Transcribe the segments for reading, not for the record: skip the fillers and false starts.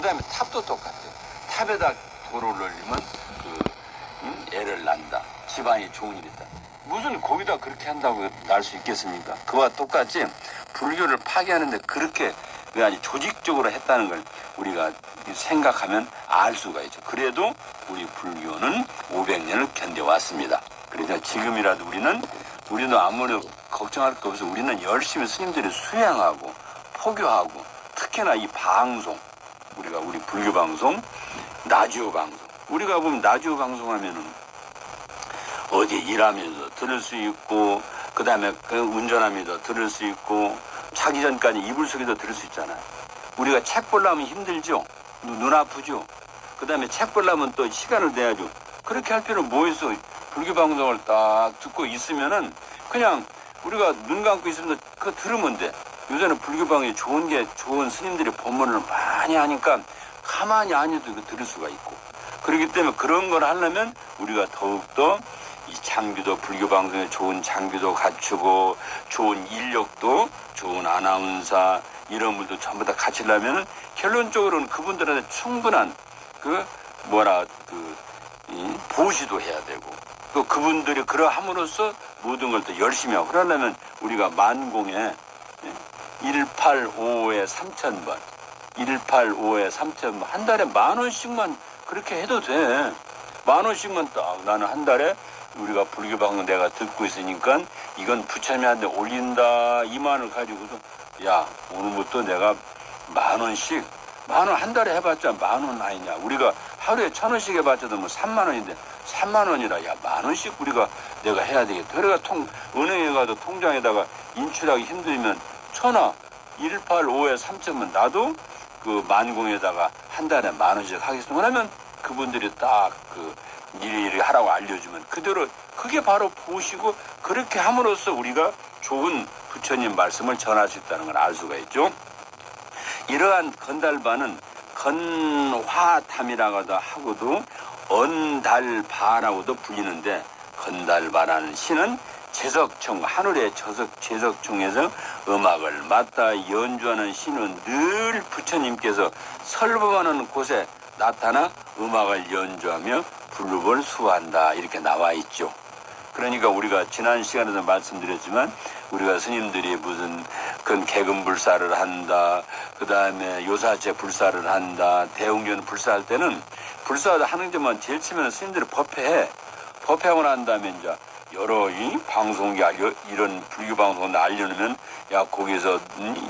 다음에 탑도 똑같아요. 탑에다 돌을 올리면 애를 낳는다. 집안이 좋은 일이다. 무슨 거기다 그렇게 한다고 날 수 있겠습니까? 그와 똑같이 불교를 파괴하는데 그렇게 아주 조직적으로 했다는 걸 우리가 생각하면 알 수가 있죠. 그래도 우리 불교는 500년을 견뎌왔습니다. 그래서 지금이라도 우리는 아무리 걱정할 거 없어. 우리는 열심히 스님들이 수행하고 포교하고 특히나 이 방송, 우리 불교 방송, 라디오 방송. 우리가 보면 라디오 방송하면은 어디 일하면서 들을 수 있고, 그 다음에 운전하면서 들을 수 있고, 자기 전까지 이불 속에서 들을 수 있잖아요. 우리가 책 보려면 힘들죠? 눈 아프죠? 그 다음에 책 보려면 또 시간을 내야죠. 그렇게 할 필요는 뭐 있어? 불교 방송을 딱 듣고 있으면은 그냥 우리가 눈 감고 있으면 그거 들으면 돼. 요새는 불교 방송이 좋은 스님들이 법문을 많이 하니까 가만히 앉아도 이거 들을 수가 있고. 그렇기 때문에 그런 걸 하려면 우리가 더욱더 이 장비도 불교 방송에 좋은 장비도 갖추고 좋은 인력도 좋은 아나운서 이런 분도 전부 다 갖추려면 결론적으로는 그분들한테 충분한 보시도 해야 되고 또 그분들이 그러함으로써 모든 걸 더 열심히 하고 그러려면 우리가 만공에 1855에 3,000번 1855에 3,000번 한 달에 10,000원씩만 그렇게 해도 돼. 10,000원씩만 딱 나는 한 달에 우리가 불교 방송 내가 듣고 있으니까 이건 부처님한테 올린다 2만원 가지고서 야 오늘부터 내가 10,000원씩 10,000원 한 달에 해봤자 10,000원 아니냐. 우리가 하루에 1,000원씩 해봤자도 뭐 30,000원인데 30,000원이라 야 10,000원씩 우리가 내가 해야 되겠다. 그래가 은행에 가도 통장에다가 인출하기 힘들면 1,000원 1855에 3,000원 나도 그 만공에다가 한 달에 10,000원씩 하겠습니다. 그러면 그분들이 딱 일일이 하라고 알려주면 그대로 그게 바로 보시고 그렇게 함으로써 우리가 좋은 부처님 말씀을 전할 수 있다는 걸 알 수가 있죠. 이러한 건달바는 건화담이라고도 하고도 언달바라고도 불리는데 건달바라는 시는 제석총 하늘의 제석총에서 음악을 맡아 연주하는 시는 늘 부처님께서 설법하는 곳에 나타나 음악을 연주하며 불법을 수호한다 이렇게 나와 있죠. 그러니까 우리가 지난 시간에도 말씀드렸지만 우리가 스님들이 무슨 개금불사를 한다, 그 다음에 요사체 불사를 한다, 대웅전 불사할 때는 불사하다 하는 점만 제일 치면 스님들이 법회하고 난 다음에 이제 여러 이 방송이 이런 불교 방송을 알려놓으면 야 거기서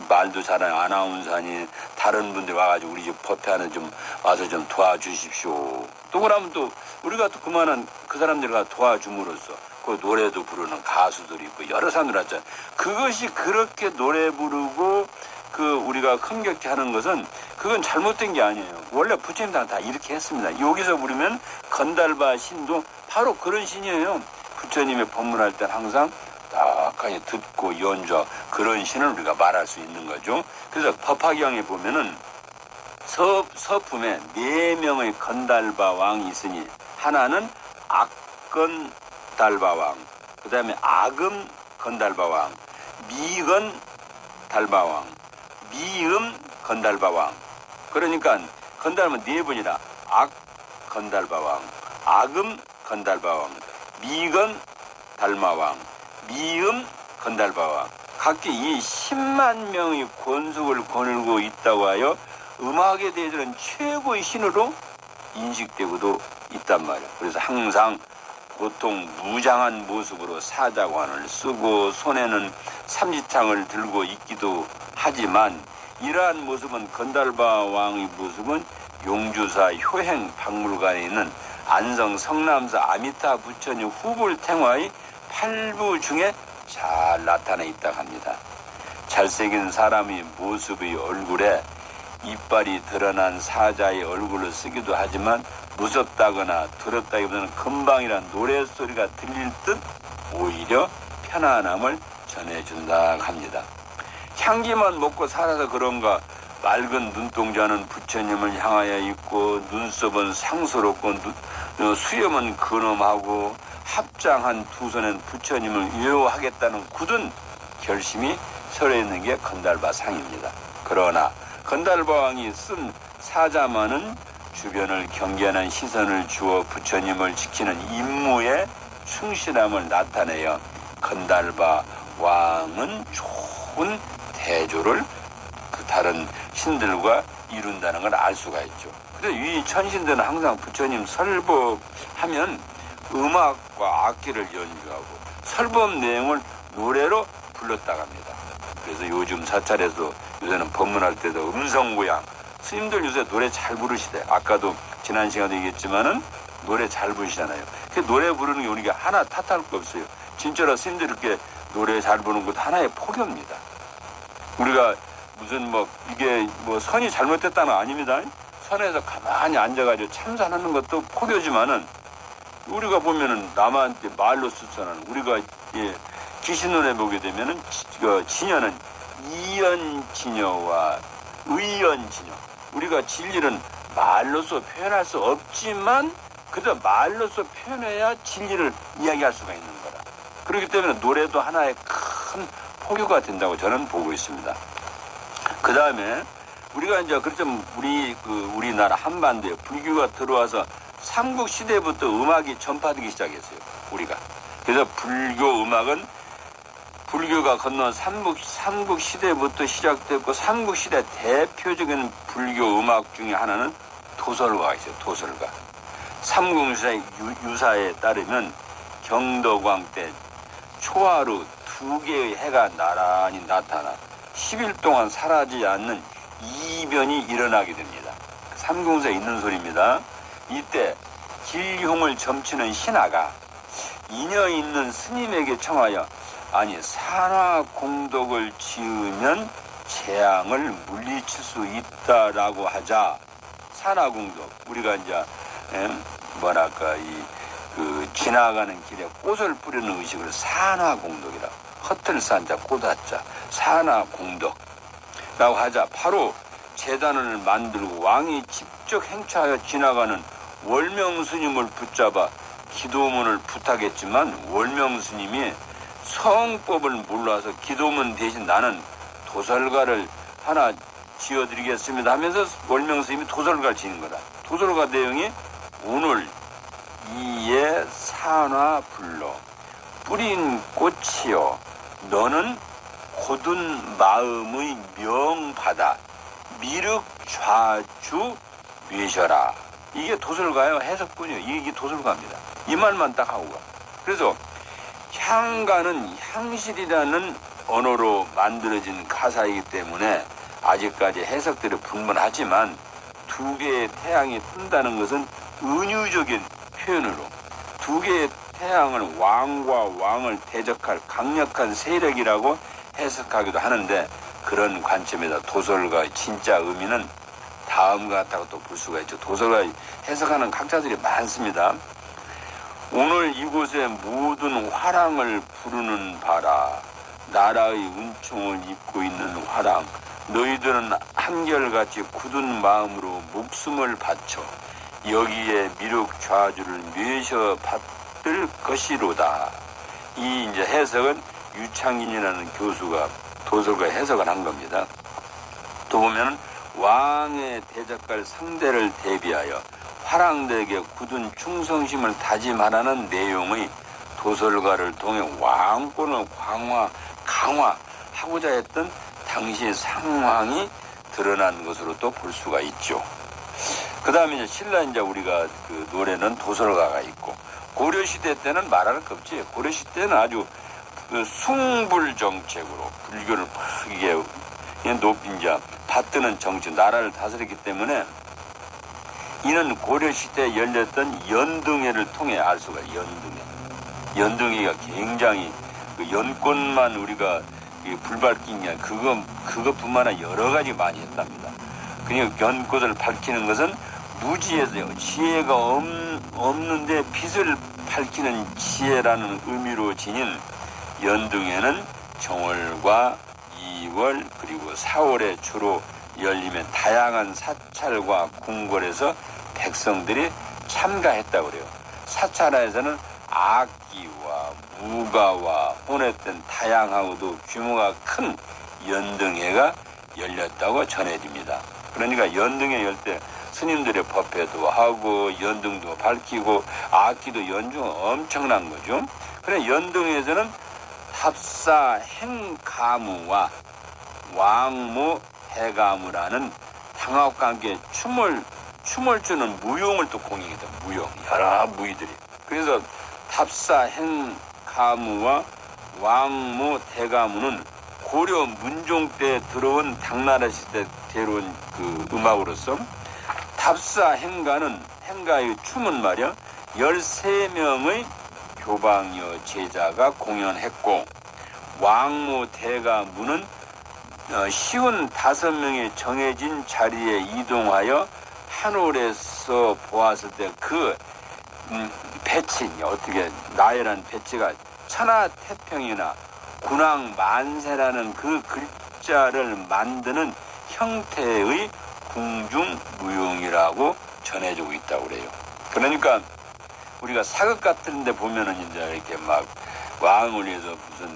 말도 잘하는 아나운서니 다른 분들 와가지고 우리 집 법회하는 좀 와서 좀 도와주십시오. 또 그러면 또 우리가 또 그만한 그 사람들과 도와줌으로써 그 노래도 부르는 가수들이 있고 여러 사람들 왔잖아요. 그것이 그렇게 노래 부르고 우리가 흥겹게 하는 것은 그건 잘못된 게 아니에요. 원래 부처님도 다 이렇게 했습니다. 여기서 부르면 건달바 신도 바로 그런 신이에요. 부처님의 법문할 때 항상 딱하게 듣고 연주하고 그런 신을 우리가 말할 수 있는 거죠. 그래서 법화경에 보면은 서품에 4명의 건달바 왕이 있으니 하나는 악건 달바왕, 그 다음에 악음 건달바왕, 미건 달바왕, 미음 건달바왕. 그러니까 건달은 4분이라 악 건달바왕, 악음 건달바왕, 미건 달마왕, 미음 건달바왕. 각기 이 10만 명의 권속을 거느리고 있다고 하여 음악에 대해서는 최고의 신으로 인식되고도 있단 말이에요. 그래서 항상 보통 무장한 모습으로 사자관을 쓰고 손에는 삼지창을 들고 있기도 하지만 이러한 모습은 건달바 왕의 모습은 용주사 효행 박물관에 있는 안성 성남사 아미타 부처님 후불탱화의 8부 중에 잘 나타나 있다고 합니다. 잘생긴 사람의 모습의 얼굴에 이빨이 드러난 사자의 얼굴을 쓰기도 하지만 무섭다거나 두렵다기보다는 금방이란 노래소리가 들릴 듯 오히려 편안함을 전해준다 합니다. 향기만 먹고 살아서 그런가 맑은 눈동자는 부처님을 향하여 있고 눈썹은 상스럽고 수염은 근엄하고 합장한 두 손엔 부처님을 외워하겠다는 굳은 결심이 서려 있는 게 건달바 상입니다. 그러나 건달바 왕이 쓴 사자만은 주변을 경계하는 시선을 주어 부처님을 지키는 임무에 충실함을 나타내어 건달바 왕은 좋은 대조를 그 다른 신들과 이룬다는 걸 알 수가 있죠. 그래서 이 천신들은 항상 부처님 설법하면 음악과 악기를 연주하고 설법 내용을 노래로 불렀다고 합니다. 그래서 요즘 사찰에서 요새는 법문할 때도 음성고양 스님들 요새 노래 잘 부르시대. 아까도 지난 시간에 얘기했지만은 노래 잘 부르시잖아요. 그 노래 부르는 게 우리가 하나 탓할 거 없어요. 진짜로 스님들 이렇게 노래 잘 부르는 것도 하나의 포교입니다. 우리가 무슨 뭐 이게 뭐 선이 잘못됐다는 거 아닙니다. 선에서 가만히 앉아가지고 참선하는 것도 포교지만은 우리가 보면은 남한테 말로 쓰잖아요. 우리가 예, 귀신눈에 보게 되면은 진여는 이연진여와 의연진여. 우리가 진리는 말로서 표현할 수 없지만 그래도 말로서 표현해야 진리를 이야기할 수가 있는 거라. 그렇기 때문에 노래도 하나의 큰 포교가 된다고 저는 보고 있습니다. 그 다음에 우리가 이제 그렇죠. 우리나라 한반도에 불교가 들어와서 삼국 시대부터 음악이 전파되기 시작했어요. 우리가. 그래서 불교 음악은 불교가 건너온 삼국 시대부터 시작됐고 삼국 시대 대표적인 불교 음악 중에 하나는 도설가가 있어요. 도설가. 삼국유사의 유사에 따르면 경도광 때 초하루 2개의 해가 나란히 나타나 10일 동안 사라지지 않는 이변이 일어나게 됩니다. 삼국유사에 있는 소리입니다. 이때 길흉을 점치는 신하가 인여 있는 스님에게 청하여 아니 산화공덕을 지으면 재앙을 물리칠 수 있다라고 하자. 산화공덕 우리가 이제 뭐랄까 지나가는 길에 꽃을 뿌리는 의식을 산화공덕이라 허틀산자 꽃하자 산화공덕라고 하자. 바로 제단을 만들고 왕이 직접 행차하여 지나가는 월명스님을 붙잡아 기도문을 부탁했지만 월명스님이 성법을 몰라서 기도문 대신 나는 도설가를 하나 지어드리겠습니다 하면서 월명스님이 도설가를 지는 거다. 도설가 내용이 오늘 이에 산화불로 뿌린 꽃이요 너는 고든 마음의 명바다 미륵좌주 뉘셔라. 이게 도설가요. 해석뿐이요. 이게 도설가입니다. 이 말만 딱 하고 가. 그래서 향가는 향실이라는 언어로 만들어진 가사이기 때문에 아직까지 해석들이 분분하지만 2개의 태양이 뜬다는 것은 은유적인 표현으로 2개의 태양을 왕과 왕을 대적할 강력한 세력이라고 해석하기도 하는데 그런 관점에서 도설가의 진짜 의미는 다음과 같다고 또 볼 수가 있죠. 도설가 해석하는 학자들이 많습니다. 오늘 이곳에 모든 화랑을 부르는 바라. 나라의 은총을 입고 있는 화랑. 너희들은 한결같이 굳은 마음으로 목숨을 바쳐 여기에 미륵좌주를 뉘셔 받을 것이로다. 이 이제 해석은 유창인이라는 교수가 도설가 해석을 한 겁니다. 또 보면 왕의 대적할 상대를 대비하여 화랑들에게 굳은 충성심을 다짐하라는 내용의 도설가를 통해 왕권을 강화하고자 했던 당시의 상황이 드러난 것으로 또 볼 수가 있죠. 그 다음에 이제 신라 이제 우리가 그 노래는 도설가가 있고 고려시대 때는 말할 것 없지. 고려시대는 아주 그 숭불 정책으로 불교를 이게 이제 받드는 정치, 나라를 다스렸기 때문에 이는 고려시대에 열렸던 연등회를 통해 알 수가 있어요. 연등회가 굉장히 그 연꽃만 우리가 불 밝힌 게 그것뿐만 아니라 여러 가지 많이 했답니다. 그러니까 연꽃을 밝히는 것은 무지에서요. 지혜가 없는데 빛을 밝히는 지혜라는 의미로 지닌 연등회는 정월과 2월 그리고 4월에 주로 열리면 다양한 사찰과 궁궐에서 백성들이 참가했다고 그래요. 사찰에서는 악기와 무가와 혼했던 다양하고도 규모가 큰 연등회가 열렸다고 전해집니다. 그러니까 연등에 열 때 스님들의 법회도 하고 연등도 밝히고 악기도 연주 엄청난 거죠. 그래 연등에서는 합사 행가무와 왕무 해가무라는 당합과 함께 춤을 추는 무용을 또 공연했다. 무용 여러 무의들이. 그래서 합사 행가무와 왕무 대가무는 고려 문종 때 들어온 당나라 시대 데려온 그 음악으로서 답사 행가의 춤은 말이야 13명의 교방여 제자가 공연했고 왕무 대가무는 55명의 정해진 자리에 이동하여 한올에서 보았을 때 그 배치 어떻게 나열한 배치가 천하태평이나 군왕만세라는 그 글자를 만드는 형태의 궁중무용이라고 전해지고 있다고 그래요. 그러니까 우리가 사극 같은 데 보면은 이제 이렇게 막 왕을 위해서 무슨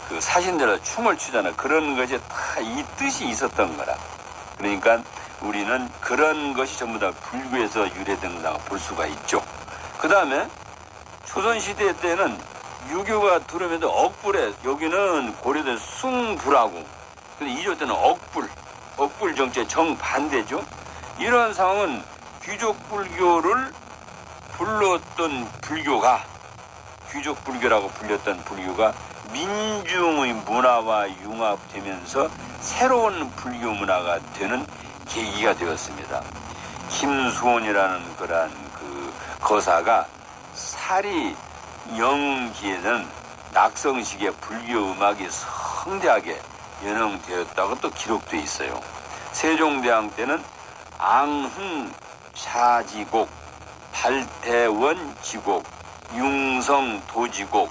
그 사신대로 춤을 추잖아. 그런 것이 다 이 뜻이 있었던 거라. 그러니까 우리는 그런 것이 전부 다 불교에서 유래된 거라고 볼 수가 있죠. 그 다음에 조선시대 때는 유교가 들어오면서 억불에 여기는 고려된 숭불하고 근데 이조 때는 억불 정치의 정반대죠. 이러한 상황은 귀족 불교를 불렀던 불교가 귀족 불교라고 불렸던 불교가 민중의 문화와 융합되면서 새로운 불교 문화가 되는 계기가 되었습니다. 김수원이라는 그러한 그 거사가 사리 영기에는 낙성식의 불교 음악이 성대하게 연영되었다고 또 기록되어 있어요. 세종대왕 때는 앙흥샤지곡, 발대원지곡, 융성도지곡,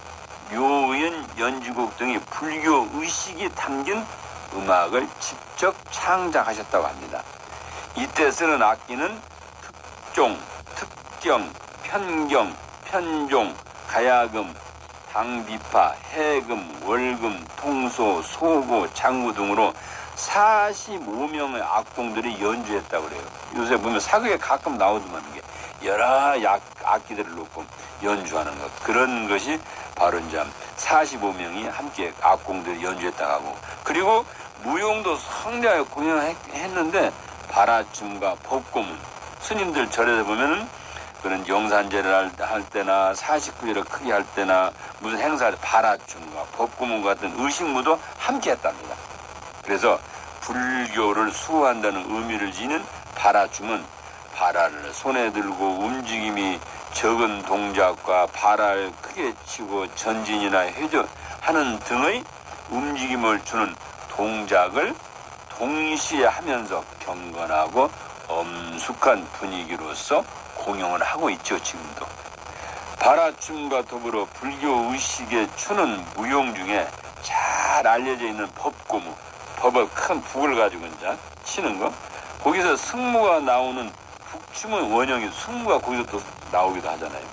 묘연 연주곡 등의 불교 의식이 담긴 음악을 직접 창작하셨다고 합니다. 이때 쓰는 악기는 특종, 특경, 편경, 편종, 가야금, 당비파, 해금, 월금, 통소, 소고, 장구 등으로 45명의 악공들이 연주했다고 그래요. 요새 보면 사극에 가끔 나오더만 게 여러 악기들을 놓고 연주하는 것. 그런 것이 바로 이제 45명이 함께 악공들이 연주했다고 하고 그리고 무용도 성대하게 공연했는데 발아춤과 법고문 스님들 절에서 보면은 그런 영산제를 할 때나 49일을 크게 할 때나 무슨 행사할 때 발아춤과 법고문 같은 의식무도 함께 했답니다. 그래서 불교를 수호한다는 의미를 지닌 발아춤은 발아를 손에 들고 움직임이 적은 동작과 발아를 크게 치고 전진이나 회전하는 등의 움직임을 주는 동작을 동시에 하면서 경건하고 엄숙한 분위기로서 공연을 하고 있죠. 지금도. 발아춤과 더불어 불교 의식에 추는 무용 중에 잘 알려져 있는 법고무, 법을 큰 북을 가지고 이제 치는 거. 거기서 승무가 나오는 북춤의 원형이 승무가 거기서 또 나오기도 하잖아요.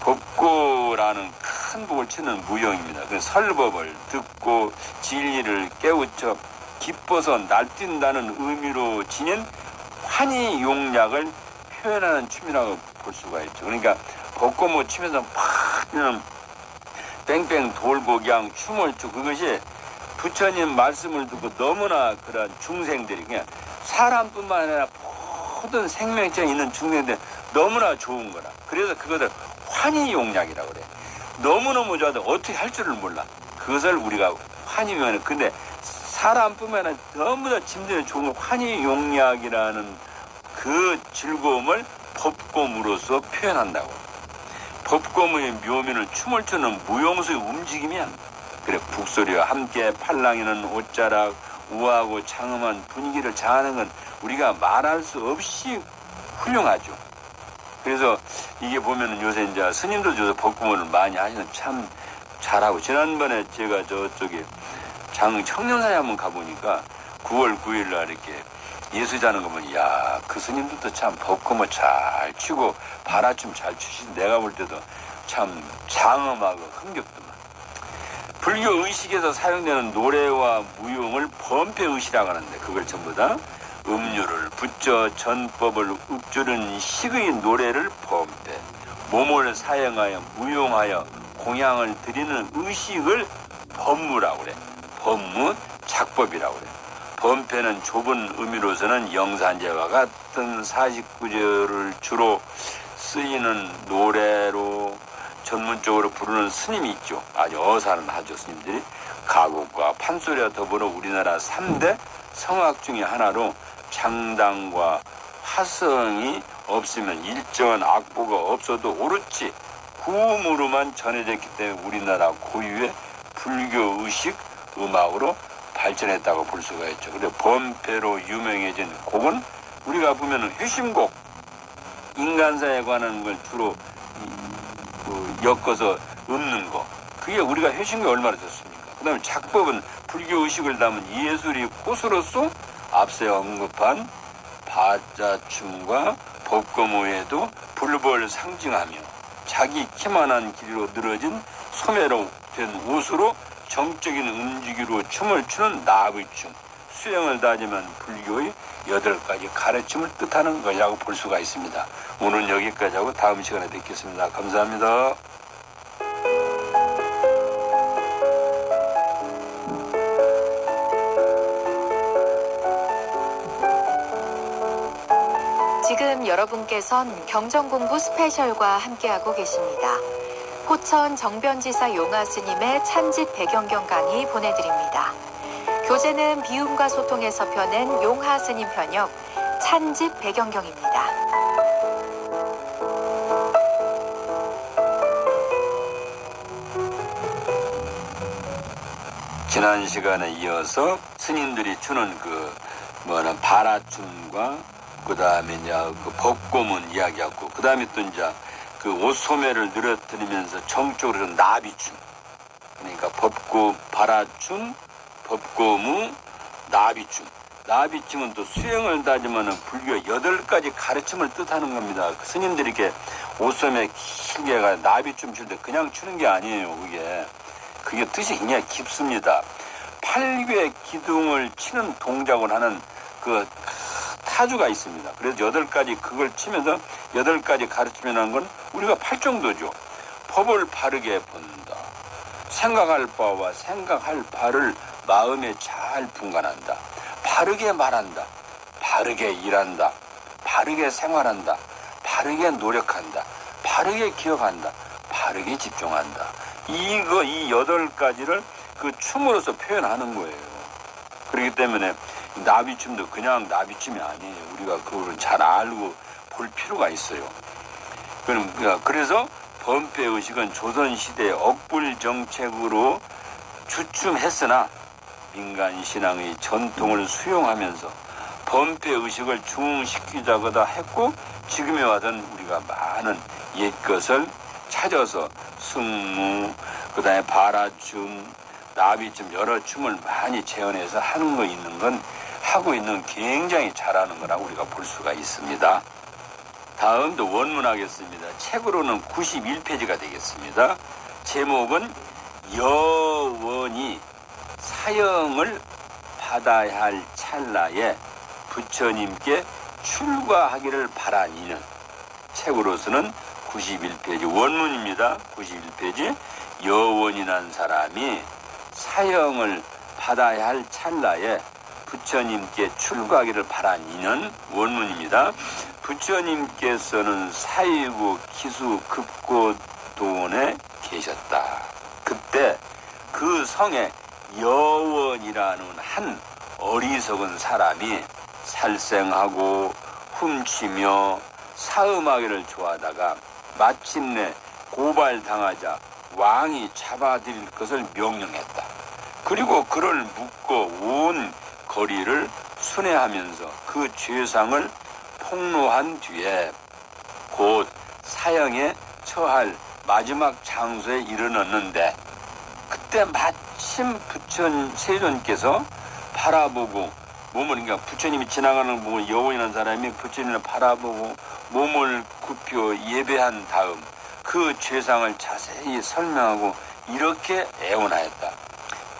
법고라는 큰 북을 치는 무용입니다. 그 설법을 듣고 진리를 깨우쳐 기뻐서 날뛴다는 의미로 지닌 환희용약을 표현하는 춤이라고 볼 수가 있죠. 그러니까 법고무 치면서 막 그냥 뺑뺑 돌고 그냥 춤을 추고 그것이 부처님 말씀을 듣고 너무나 그런 중생들이 그냥 사람뿐만 아니라 모든 생명체 있는 중생들 너무나 좋은 거라. 그래서 그것을 환희용약이라고 그래. 너무너무 좋아도 어떻게 할 줄을 몰라. 그것을 우리가 환희용약. 근데 사람뿐만 아니라 너무 다 짐들이 좋은 환희용약이라는 그 즐거움을 법고무로서 표현한다고. 법고무의 묘미는 춤을 추는 무용수의 움직임이야. 그래 북소리와 함께 팔랑이는 옷자락 우아하고 장엄한 분위기를 자아내는 건 우리가 말할 수 없이 훌륭하죠. 그래서 이게 보면은 요새 이제 스님도 요새 법고무를 많이 하시는 참 잘하고 지난번에 제가 저쪽에 청년사에 한번 가보니까 9월 9일 날 이렇게 예수자는 거 보면 야, 그 스님들도 참 법고무 잘 치고 발아춤 잘 추시고 내가 볼 때도 참 장엄하고 흥겹더만. 불교 의식에서 사용되는 노래와 무용을 범패의식이라고 하는데 그걸 전부 다 음료를 붙여 전법을 읊조는 식의 노래를 범패, 몸을 사용하여 무용하여 공양을 드리는 의식을 법무라고 그래. 법무, 작법이라고 그래. 범패는 좁은 의미로서는 영산제와 같은 49절을 주로 쓰이는 노래로 전문적으로 부르는 스님이 있죠. 아주 어사는 하죠, 스님들이. 가곡과 판소리와 더불어 우리나라 3대 성악 중의 하나로 창당과 화성이 없으면 일정한 악보가 없어도 오롯이 구음으로만 전해졌기 때문에 우리나라 고유의 불교 의식 음악으로 발전했다고 볼 수가 있죠. 그리고 범패로 유명해진 곡은 우리가 보면 회심곡, 인간사에 관한 걸 주로 엮어서 읊는 거. 그게 우리가 회심곡이 얼마나 좋습니까? 그 다음에 작법은 불교 의식을 담은 예술이 꽃으로서 앞서 언급한 바자춤과 법검 외에도 불법을 상징하며 자기 키만한 길이로 늘어진 소매로 된 옷으로 정적인 움직이로 춤을 추는 나비춤, 수행을 다지면 불교의 8가지 가르침을 뜻하는 것이라고 볼 수가 있습니다. 오늘은 여기까지 하고 다음 시간에 뵙겠습니다. 감사합니다. 지금 여러분께선 경전공부 스페셜과 함께하고 계십니다. 포천 정변지사 용화 스님의 찬짓 배경경 강의 보내드립니다. 교재는 비움과 소통에서 펴낸 용화 스님 편역 찬짓 배경경입니다. 지난 시간에 이어서 스님들이 추는 바라춤과 그 다음에 이제 그 법고문 이야기하고 그 다음에 또 이제 그 옷소매를 늘어뜨리면서 정적으로 나비춤, 그러니까 바라춤, 법고무, 나비춤. 나비춤은 또 수행을 따지면은 불교 8가지 가르침을 뜻하는 겁니다. 그 스님들이 이렇게 옷소매 길게 가 나비춤 출 때 그냥 추는 게 아니에요. 그게 뜻이 굉장히 깊습니다. 8괴 기둥을 치는 동작을 하는 그 타주가 있습니다. 그래서 8가지 그걸 치면서 8가지 가르치면 건 우리가 8정도죠. 법을 바르게 본다. 생각할 바와 생각할 바를 마음에 잘 분간한다. 바르게 말한다. 바르게 일한다. 바르게 생활한다. 바르게 노력한다. 바르게 기억한다. 바르게 집중한다. 이 8가지를 그 춤으로서 표현하는 거예요. 그렇기 때문에 나비춤도 그냥 나비춤이 아니에요. 우리가 그거를 잘 알고 볼 필요가 있어요. 그래서 범패의식은 조선시대의 억불정책으로 주춤했으나 민간신앙의 전통을 수용하면서 범패의식을 중흥시키자고다 했고 지금에 와서는 우리가 많은 옛것을 찾아서 승무, 그 다음에 바라춤, 나비춤 여러 춤을 많이 재현해서 하는 거 있는 건 하고 있는 굉장히 잘하는 거라고 우리가 볼 수가 있습니다. 다음도 원문하겠습니다. 책으로는 91페이지가 되겠습니다. 제목은 여원이 사형을 받아야 할 찰나에 부처님께 출가하기를 바라니는 책으로서는 91페이지 원문입니다. 91페이지 여원이란 사람이 사형을 받아야 할 찰나에 부처님께 출가하기를 바라니는 원문입니다. 부처님께서는 사이구 기수 급고도원에 계셨다. 그때 그 성에 여원이라는 한 어리석은 사람이 살생하고 훔치며 사음하기를 좋아하다가 마침내 고발당하자 왕이 잡아들일 것을 명령했다. 그리고 그를 묶어 온 거리를 순회하면서 그 죄상을 폭로한 뒤에 곧 사형에 처할 마지막 장소에 이르렀는데 그때 마침 세존께서 바라보고 몸을, 그러니까 부처님이 지나가는 걸 보고 여원이라는 사람이 부처님을 바라보고 몸을 굽혀 예배한 다음 그 죄상을 자세히 설명하고 이렇게 애원하였다.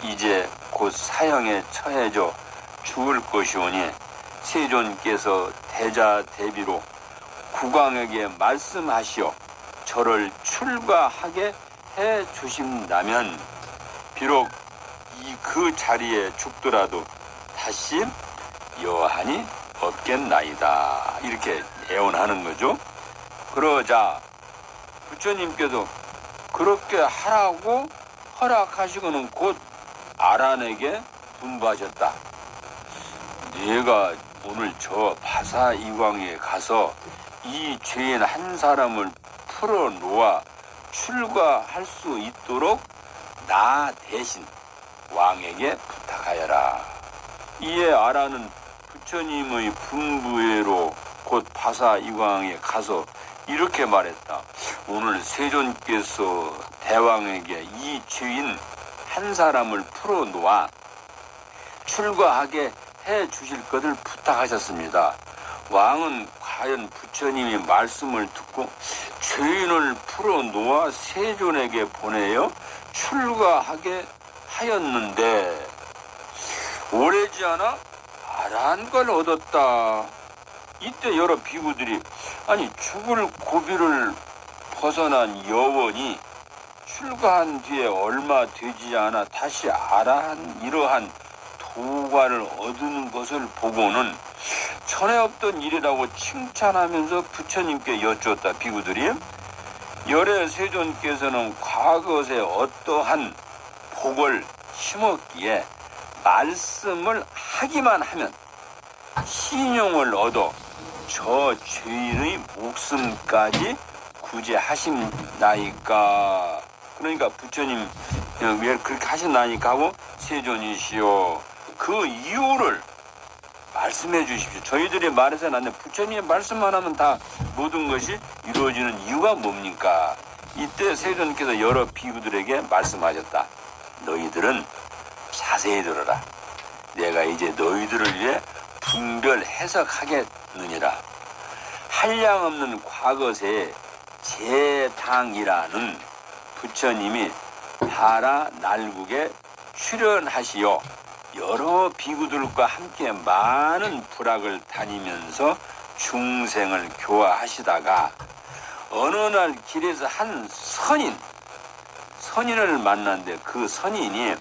이제 곧 사형에 처해져 죽을 것이오니 세존께서 대자대비로 국왕에게 말씀하시어 저를 출가하게 해 주신다면 비록 그 자리에 죽더라도 다시 여한이 없겠나이다. 이렇게 애원하는 거죠. 그러자 부처님께서 그렇게 하라고 허락하시고는 곧 아란에게 분부하셨다. 내가 오늘 저 바사이광에 가서 이 죄인 한 사람을 풀어놓아 출가할 수 있도록 나 대신 왕에게 부탁하여라. 이에 아란은 부처님의 분부외로 곧 바사이광에 가서 이렇게 말했다. 오늘 세존께서 대왕에게 이 죄인 한 사람을 풀어놓아 출가하게 해 주실 것을 부탁하셨습니다. 왕은 과연 부처님이 말씀을 듣고 죄인을 풀어놓아 세존에게 보내어 출가하게 하였는데 오래지 않아 아란 걸 얻었다. 이때 여러 비구들이 아니 죽을 고비를 벗어난 여원이 출가한 뒤에 얼마 되지 않아 다시 아란 이러한 도과를 얻은 것을 보고는 전에 없던 일이라고 칭찬하면서 부처님께 여쭈었다. 비구들이 열애 세존께서는 과거에 어떠한 복을 심었기에 말씀을 하기만 하면 신용을 얻어 저 죄인의 목숨까지 구제하신다니까. 그러니까 부처님 왜 그렇게 하신다니까 하고 세존이시오. 그 이유를 말씀해 주십시오. 저희들이 말해서는 안 돼. 부처님의 말씀만 하면 다 모든 것이 이루어지는 이유가 뭡니까? 이때 세존께서 여러 비구들에게 말씀하셨다. 너희들은 자세히 들어라. 내가 이제 너희들을 위해 분별 해석하겠느니라. 한량없는 과거세 제당이라는 부처님이 하라 날국에 출연하시어 여러 비구들과 함께 많은 부락을 다니면서 중생을 교화하시다가 어느 날 길에서 한 선인을 만났는데 그 선인이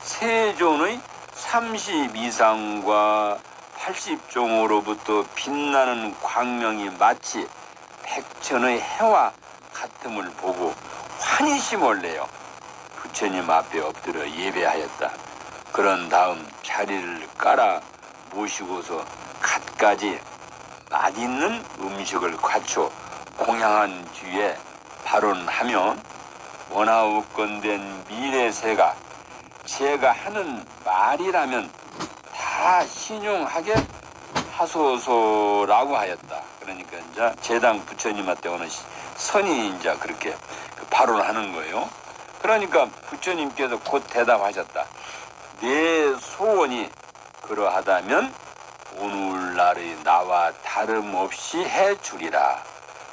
세존의 32상과 80종으로부터 빛나는 광명이 마치 백천의 해와 같음을 보고 환희심을 내어 부처님 앞에 엎드려 예배하였다. 그런 다음 자리를 깔아 모시고서 갖가지 맛있는 음식을 갖춰 공양한 뒤에 발언하며 원하옵건된 미래세가 제가 하는 말이라면 다 신용하게 하소서라고 하였다. 그러니까 이제 제당 부처님한테 오는 선이 이제 그렇게 발언하는 거예요. 그러니까 부처님께서 곧 대답하셨다. 내 소원이 그러하다면 오늘날의 나와 다름없이 해주리라.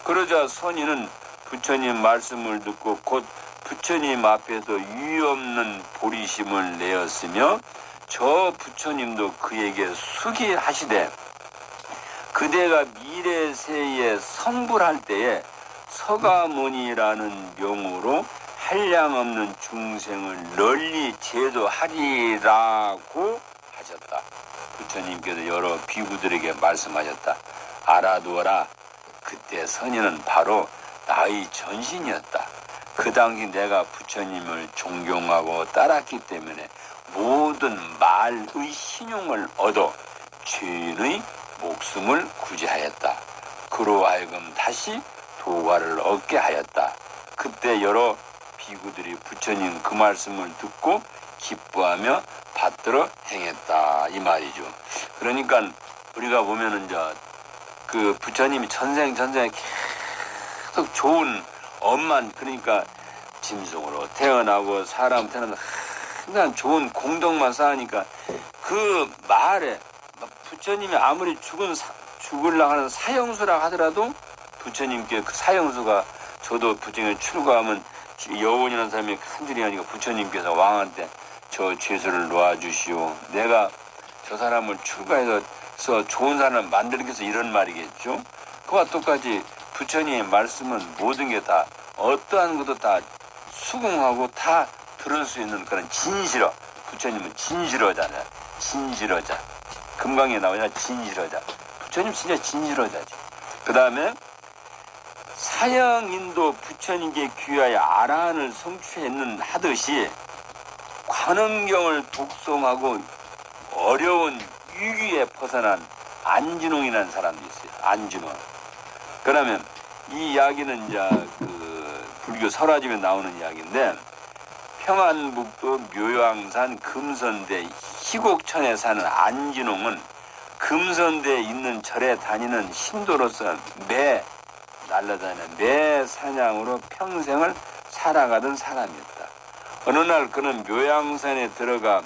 그러자 선인은 부처님 말씀을 듣고 곧 부처님 앞에서 유없는 보리심을 내었으며 저 부처님도 그에게 수기하시되 그대가 미래세에 선불할 때에 서가모니라는 명으로 한량없는 중생을 널리 제도하리라고 하셨다. 부처님께서 여러 비구들에게 말씀하셨다. 알아두어라. 그때 선인은 바로 나의 전신이었다. 그 당시 내가 부처님을 존경하고 따랐기 때문에 모든 말의 신용을 얻어 죄인의 목숨을 구제하였다. 그로 하여금 다시 도과를 얻게 하였다. 그때 여러 비구들이 부처님 그 말씀을 듣고 기뻐하며 받들어 행했다. 이 말이죠. 그러니까 우리가 보면은 그 부처님이 전생에 계속 좋은 엄만 그러니까 짐승으로 태어나고 사람 태어나서 항상 좋은 공덕만 쌓으니까 그 말에 부처님이 아무리 죽으려고 하는 사형수라 하더라도 부처님께 그 사형수가 저도 부처님에 출가하면 여운이라는 사람이 간절히 하니까 부처님께서 왕한테 저 죄수를 놓아주시오. 내가 저 사람을 출가해서 그래서 좋은 사람을 만들기 위해서 이런 말이겠죠. 그와 똑같이 부처님의 말씀은 모든 게 다 어떠한 것도 다 수긍하고 다 들을 수 있는 그런 진실어. 부처님은 진실어잖아요. 진실어자. 금강에 나오냐 진실어자. 부처님 진짜 진실어자죠. 그 다음에 사형인도 부처님께 귀하여 아라한을 성취했는 하듯이 관음경을 독송하고 어려운 위기에 벗어난 안진홍이라는 사람도 있어요. 안진홍. 그러면 이 이야기는 이제 그 불교 설화집에 나오는 이야기인데 평안북도 묘양산 금선대 희곡천에 사는 안진홍은 금선대에 있는 절에 다니는 신도로서 날라다니는 매 사냥으로 평생을 살아가던 사람이었다. 어느 날 그는 묘양산에 들어가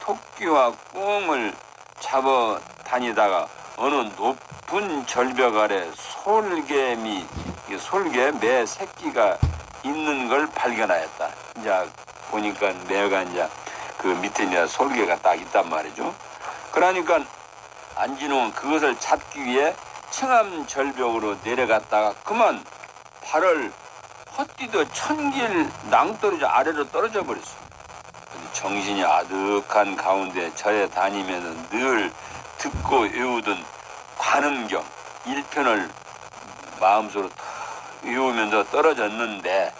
토끼와 꿩을 잡아 다니다가 어느 높은 절벽 아래 솔개 매 새끼가 있는 걸 발견하였다. 이제 보니까 매가 이제 그 밑에 이제 솔개가 딱 있단 말이죠. 그러니까 안진홍은 그것을 잡기 위해 청암 절벽으로 내려갔다가 그만 발을 헛디뎌 천길 낭떠러져 아래로 떨어져 버렸어. 정신이 아득한 가운데 절에 다니면은 늘 듣고 외우던 관음경 1편을 마음속으로 외우면서 떨어졌는데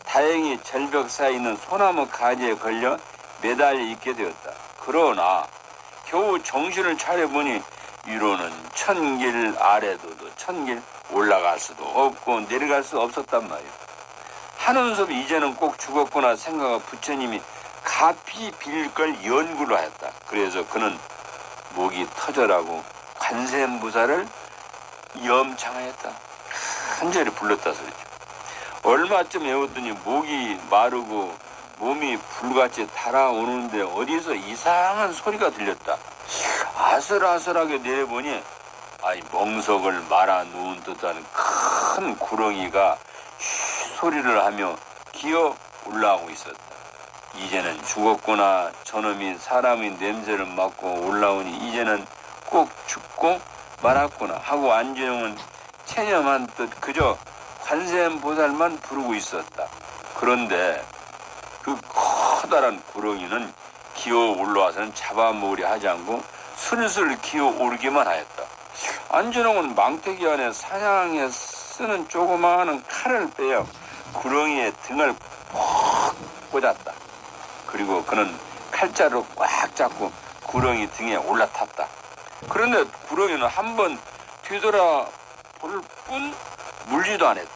다행히 절벽 사이에 있는 소나무 가지에 걸려 매달려 있게 되었다. 그러나 겨우 정신을 차려보니 위로는 천길 아래도도 천길 올라갈 수도 없고 내려갈 수 없었단 말이에요. 한운섭이 이제는 꼭 죽었구나 생각하고 부처님이 가피 빌릴 걸 연구를 하였다. 그래서 그는 목이 터져라고 관세음보살을 염창하였다. 간절히 불렀다 소리죠. 얼마쯤 외웠더니 목이 마르고 몸이 불같이 달아오는데 어디서 이상한 소리가 들렸다. 아슬아슬하게 내려보니 멍석을 말아 놓은 듯한 큰 구렁이가 소리를 하며 기어 올라오고 있었다. 이제는 죽었구나. 저놈이 사람의 냄새를 맡고 올라오니 이제는 꼭 죽고 말았구나 하고 안진홍은 체념한 듯 그저 관세음보살만 부르고 있었다. 그런데 그 커다란 구렁이는 기어 올라와서는 잡아먹으려 하지 않고 슬슬 기어 오르기만 하였다. 안진홍은 망태기 안에 사냥에 쓰는 조그마한 칼을 빼어 구렁이의 등을 퍽 꽂았다. 그리고 그는 칼자루 꽉 잡고 구렁이 등에 올라탔다. 그런데 구렁이는 한번 뒤돌아 볼 뿐 물지도 않았다.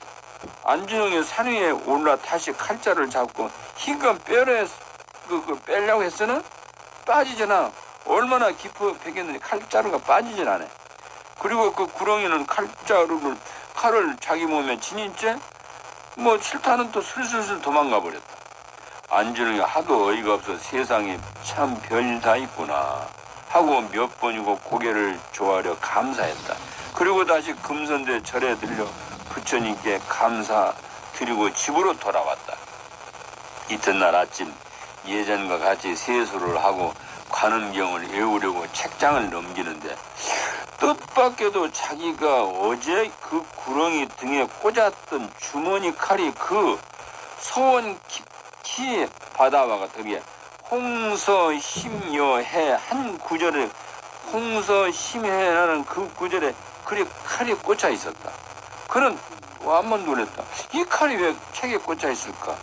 안진홍이 산 위에 올라 다시 칼자루를 잡고 힘껏 빼려고 했으나 빠지잖아. 얼마나 깊어 베겼는지 칼자루가 빠지질 않아. 그리고 그 구렁이는 칼을 자기 몸에 지닌 채 싫다는 또 슬슬슬 도망가 버렸다. 안진홍이 하도 어이가 없어 세상에 참 별일 다 있구나 하고 몇 번이고 고개를 조아려 감사했다. 그리고 다시 금선대 절에 들려 부처님께 감사드리고 집으로 돌아왔다. 이튿날 아침 예전과 같이 세수를 하고 관음경을 외우려고 책장을 넘기는데 뜻밖에도 자기가 어제 그 구렁이 등에 꽂았던 주머니 칼이 그 소원 깊이 바다와 덕에 홍서심여해 한 구절에 홍서심해라는 그 구절에 그리 칼이 꽂혀 있었다. 그는 한번 놀랐다. 이 칼이 왜 책에 꽂혀 있을까?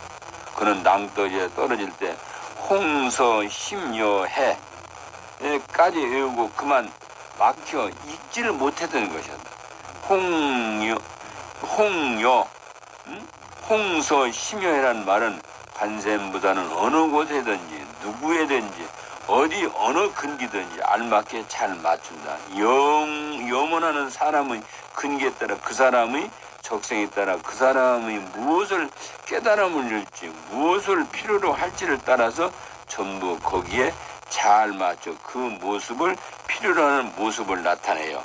그는 낭떠러지에 떨어질 때 홍서심여해까지 외우고 그만 막혀 읽지를 못했던 것이었다. 홍서심여해라는 말은 관세음보다는 어느 곳에든지 누구에든지 어디 어느 근기든지 알맞게 잘 맞춘다. 영원하는 사람의 근기에 따라 그 사람의 적성에 따라 그 사람의 무엇을 깨달음을 잃지 무엇을 필요로 할지를 따라서 전부 거기에 잘 맞춰 그 모습을 필요로 하는 모습을 나타내요.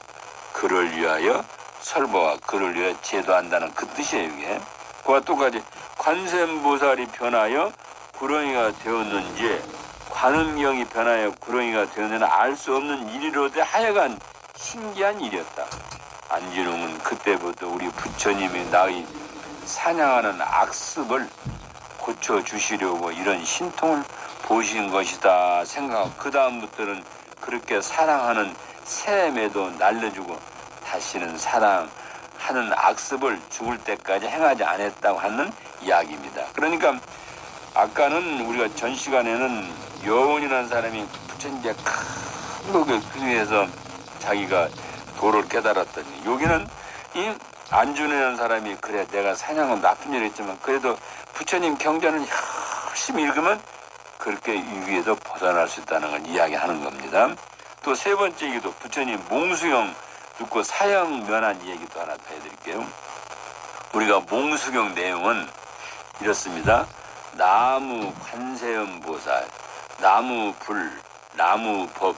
그를 위하여 설보와 그를 위하여 제도한다는 그 뜻이에요. 이게. 그와 똑같이 관세음보살이 변하여 구렁이가 되었는지 관음경이 변하여 구렁이가 되었는지 알 수 없는 일이로되 하여간 신기한 일이었다. 안진홍은 그때부터 우리 부처님이 나의 사냥하는 악습을 고쳐주시려고 이런 신통을 보신 것이다 생각하고 그 다음부터는 그렇게 사랑하는 샘에도 날려주고 다시는 사랑하는 악습을 죽을 때까지 행하지 않았다고 하는 이야기입니다. 그러니까 아까는 우리가 전 시간에는 여원이라는 사람이 부처님께 큰 그에서 자기가 도를 깨달았더니 여기는 이 안준이라는 사람이 그래 내가 사냥은 나쁜 일 했지만 그래도 부처님 경전을 열심히 읽으면 그렇게 위기에도 벗어날 수 있다는 걸 이야기하는 겁니다. 또 세 번째 얘기도 부처님 몽수경 듣고 사형 면한 얘기도 하나 더 해드릴게요. 우리가 몽수경 내용은 이렇습니다. 나무 관세음 보살, 나무 불, 나무 법,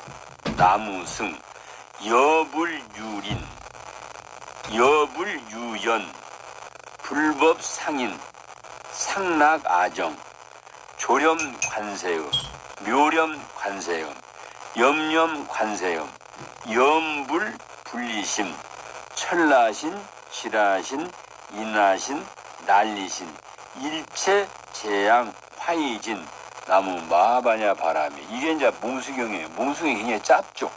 나무 승, 여불유린, 여불유연, 불법 상인, 상락아정, 조렴 관세음, 묘렴 관세음, 염념 관세음, 염불 분리심, 철라신, 지라신, 인하신, 난리신, 일체 재양, 화이진, 나무 마바냐 바람이 이게 이제 몽수경이에요. 몽수경이 굉장히 짧죠.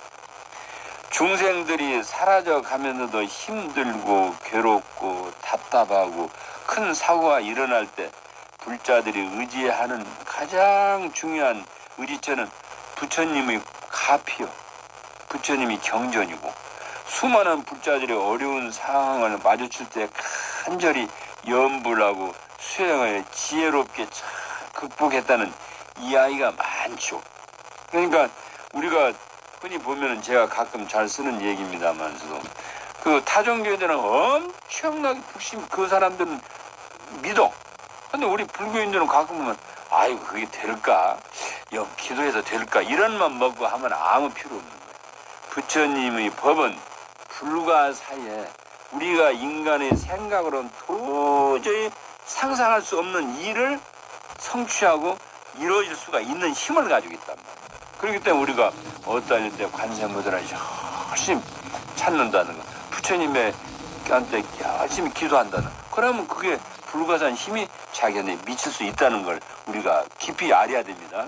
중생들이 사라져 가면서도 힘들고 괴롭고 답답하고 큰 사고가 일어날 때 불자들이 의지하는 가장 중요한 의지처는 부처님의 가피요. 부처님이 경전이고 수많은 불자들이 어려운 상황을 마주칠 때 간절히 염불하고 수행을 지혜롭게 잘 극복했다는 이야기가 많죠. 그러니까 우리가 흔히 보면은 제가 가끔 잘 쓰는 얘기입니다만서도 그 타종교인들은 엄청나게 불신 그 사람들은 믿어. 근데 우리 불교인들은 가끔 보면 아이고 그게 될까? 기도해서 될까? 이런 맘 먹고 하면 아무 필요 없는 거예요. 부처님의 법은 불가사에 우리가 인간의 생각으로는 도저히 상상할 수 없는 일을 성취하고 이루어질 수가 있는 힘을 가지고 있단 말이에요. 그렇기 때문에 우리가 어떠할 때 관세음보살을 열심히 찾는다는 거, 부처님한테 열심히 기도한다는 거. 그러면 그게 불가사한 힘이 자기한테 미칠 수 있다는 걸 우리가 깊이 알아야 됩니다.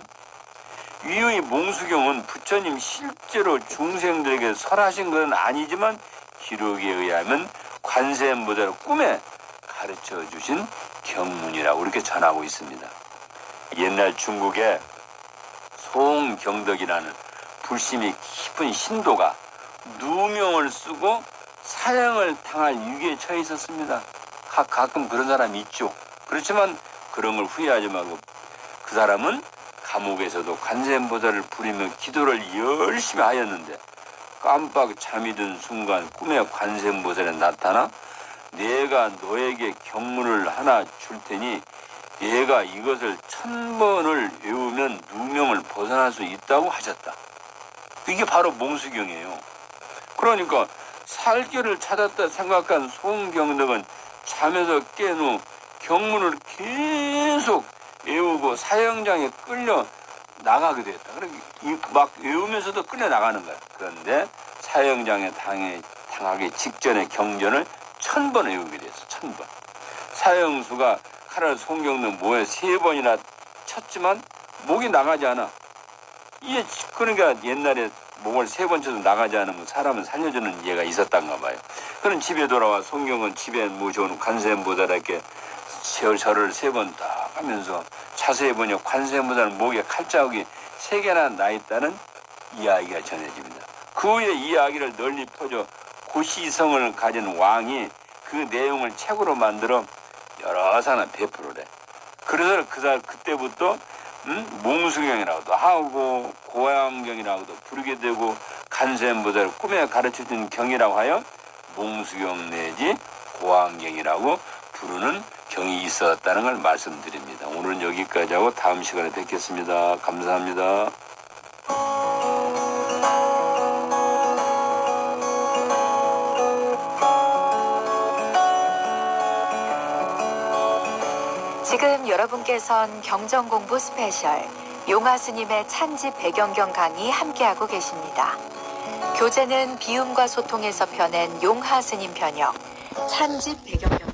위의 몽수경은 부처님 실제로 중생들에게 설하신 것은 아니지만 기록에 의하면 관세음보살 꿈에 가르쳐 주신 경문이라고 이렇게 전하고 있습니다. 옛날 중국에 송경덕이라는 불심이 깊은 신도가 누명을 쓰고 사형을 당할 위기에 처해 있었습니다. 가끔 그런 사람이 있죠. 그렇지만 그런 걸 후회하지 말고 그 사람은 감옥에서도 관세음보살을 부리며 기도를 열심히 하였는데 깜빡 잠이 든 순간 꿈에 관세음보살이 나타나 내가 너에게 경문을 하나 줄 테니 얘가 이것을 1000번을 외우면 누명을 벗어날 수 있다고 하셨다. 이게 바로 몽수경이에요. 그러니까 살길을 찾았다 생각한 송경덕은 잠에서 깬 후 경문을 계속 외우고 사형장에 끌려 나가게 됐다. 그러니까 막 외우면서도 끌려 나가는 거야. 그런데 사형장에 당하기 직전에 경전을 1000번 외우게 됐어. 1000번. 사형수가 칼을 송경덕 목에 3번이나 쳤지만 목이 나가지 않아. 이게 그러니까 옛날에 목을 3번 쳐도 나가지 않으면 사람은 살려주는 예가 있었단가 봐요. 그런 집에 돌아와 송경은 집에 모셔온 관세음보살에게 절을 3번 딱 하면서 자세히 보니 관세음보살 목에 칼자국이 3개나 나 있다는 이야기가 전해집니다. 그 후에 이 이야기를 널리 퍼져 고시성을 가진 왕이 그 내용을 책으로 만들어 여러 사람 배포를 해. 그래서 그때부터 몽수경이라고도 하고 고양경이라고도 부르게 되고 관세음보살을 꿈에 가르쳐준 경이라고 하여 몽수경 내지 고양경이라고 부르는 경이 있었다는 걸 말씀드립니다. 오늘은 여기까지 하고 다음 시간에 뵙겠습니다. 감사합니다. 지금 여러분께선 경전공부 스페셜 용화 스님의 찬집 배경경 강의 함께하고 계십니다. 교재는 비움과 소통에서 펴낸 용하 스님 변형, 찬집 배경